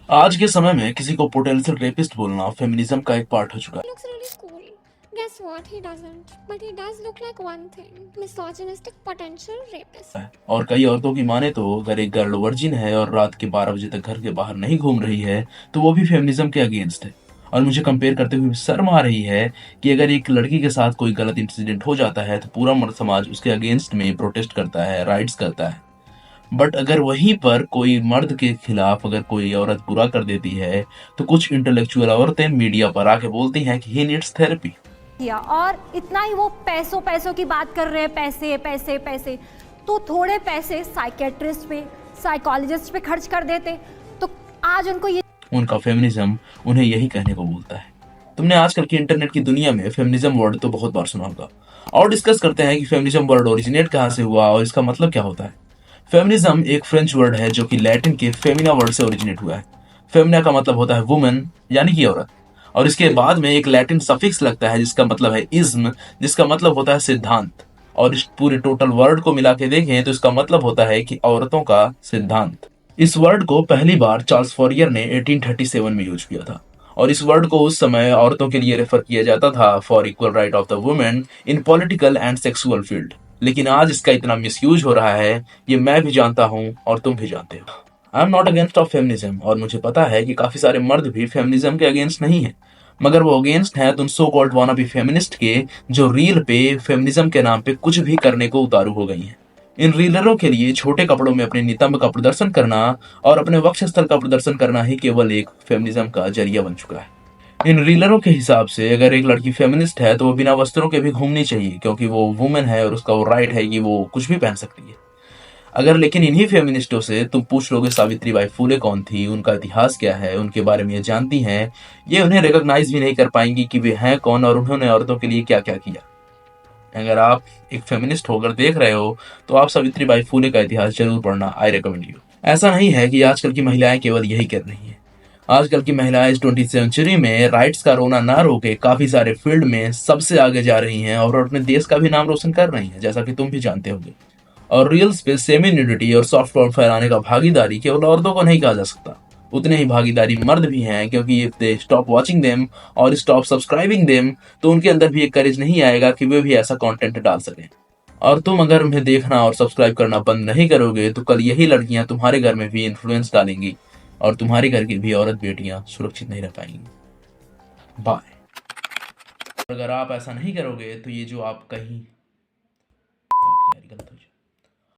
आज के समय में किसी को पोटेंशियल रेपिस्ट बोलना फेमिनिज्म का एक पार्ट हो चुका Looks really cool. Guess what? He doesn't. But he does look like one thing. Misogynistic potential rapist. है। और कई औरतों की माने तो अगर एक गर्ल वर्जिन है और रात के 12 बजे तक घर के बाहर नहीं घूम रही है तो वो भी फेमिनिज्म के अगेंस्ट है। और मुझे कंपेयर करते हुए शर्म आ रही है कि अगर एक लड़की के साथ कोई गलत इंसिडेंट हो जाता है तो पूरा मर्द समाज उसके अगेंस्ट में प्रोटेस्ट करता है, राइट्स करता है। बट अगर वहीं पर कोई मर्द के खिलाफ अगर कोई औरत बुरा कर देती है तो कुछ इंटेलेक्चुअल औरतें मीडिया पर आके बोलती हैं कि ही नीड्स थेरेपी। किया और इतना ही वो पैसों पैसों की बात कर रहे हैं, पैसे पैसे पैसे। तो थोड़े पैसे साइकेट्रिस्ट पे, साइकोलॉजिस्ट पे खर्च कर देते तो आज उनको ये उनका फेमिनिज्म उन्हें यही कहने को बोलता है। तुमने आजकल की इंटरनेट की दुनिया में फेमिनिज्म वर्ड तो बहुत बार सुना होगा और डिस्कस करते हैं कि फेमिनिज्म वर्ड ओरिजिनेट कहाँ से हुआ और इसका मतलब क्या होता है। फेमिनिज्म एक फ्रेंच वर्ड है जो कि लैटिन के फेमिना वर्ड से ओरिजिनेट हुआ है। फेमिना का मतलब होता है वुमन यानी कि औरत, और इसके बाद में एक लैटिन सफिक्स लगता है जिसका मतलब है इज्म, जिसका मतलब होता है सिद्धांत। और इस पूरे टोटल वर्ड को मिला के देखें तो इसका मतलब होता है कि औरतों का सिद्धांत। इस वर्ड को पहली बार चार्ल्स फॉरियर ने 1837 में यूज किया था और इस वर्ड को उस समय औरतों के लिए रेफर किया जाता था for equal right of the women in political and sexual field. लेकिन आज इसका इतना मिसयूज हो रहा है, ये मैं भी जानता हूँ और तुम भी जानते हो। I am not against of feminism और मुझे पता है कि काफी सारे मर्द भी फेमिनिज्म के अगेंस्ट नहीं है, मगर वो अगेंस्ट हैं तुम so called wanna be feminist के जो रील पे फेमिनिज्म के नाम पे कुछ भी करने को उतारू हो गई हैं। इन रीलरों के लिए छोटे कपड़ों में अपने नितंब का प्रदर्शन करना और अपने वक्षस्थल का प्रदर्शन करना ही केवल एक फेमिनिज्म का जरिया बन चुका है। इन रीलरों के हिसाब से अगर एक लड़की फेमिनिस्ट है तो वो बिना वस्त्रों के भी घूमनी चाहिए क्योंकि वो वुमेन है और उसका वो राइट है कि वो कुछ भी पहन सकती है। अगर लेकिन इन्हीं फेमिनिस्टों से तुम पूछ लोगे सावित्रीबाई फुले कौन थी, उनका इतिहास क्या है, उनके बारे में ये जानती हैं, ये उन्हें रिकॉग्नाइज भी नहीं कर पाएंगी कि वे हैं कौन और उन्होंने औरतों के लिए क्या क्या किया। अगर आप एक फेमिनिस्ट होकर देख रहे हो तो आप सावित्रीबाई फुले का इतिहास जरूर पढ़ना, आई रिकमेंड यू। ऐसा नहीं है कि आजकल की महिलाएं केवल यही कर रही हैं। आजकल की महिलाएं इस 20th सेंचुरी में राइट्स का रोना ना रोके काफी सारे फील्ड में सबसे आगे जा रही हैं और अपने देश का भी नाम रोशन कर रही हैं, जैसा कि तुम भी जानते होगे। और रील्स पे सेमी न्यूडिटी और सॉफ्ट पॉर्न फैलाने का भागीदारी केवल औरतों को नहीं कहा जा सकता, उतने ही भागीदारी मर्द भी हैं, क्योंकि if they stop watching them और स्टॉप सब्सक्राइबिंग देम तो उनके अंदर भी एक करेज नहीं आएगा कि वे भी ऐसा कंटेंट डाल सकें। और तुम अगर उन्हें देखना और सब्सक्राइब करना बंद नहीं करोगे तो कल यही लड़कियां तुम्हारे घर में भी इन्फ्लुएंस डालेंगी और तुम्हारे घर की भी औरत बेटियां सुरक्षित नहीं रह पाएंगी। बाय। अगर आप ऐसा नहीं करोगे तो ये जो आप कहीं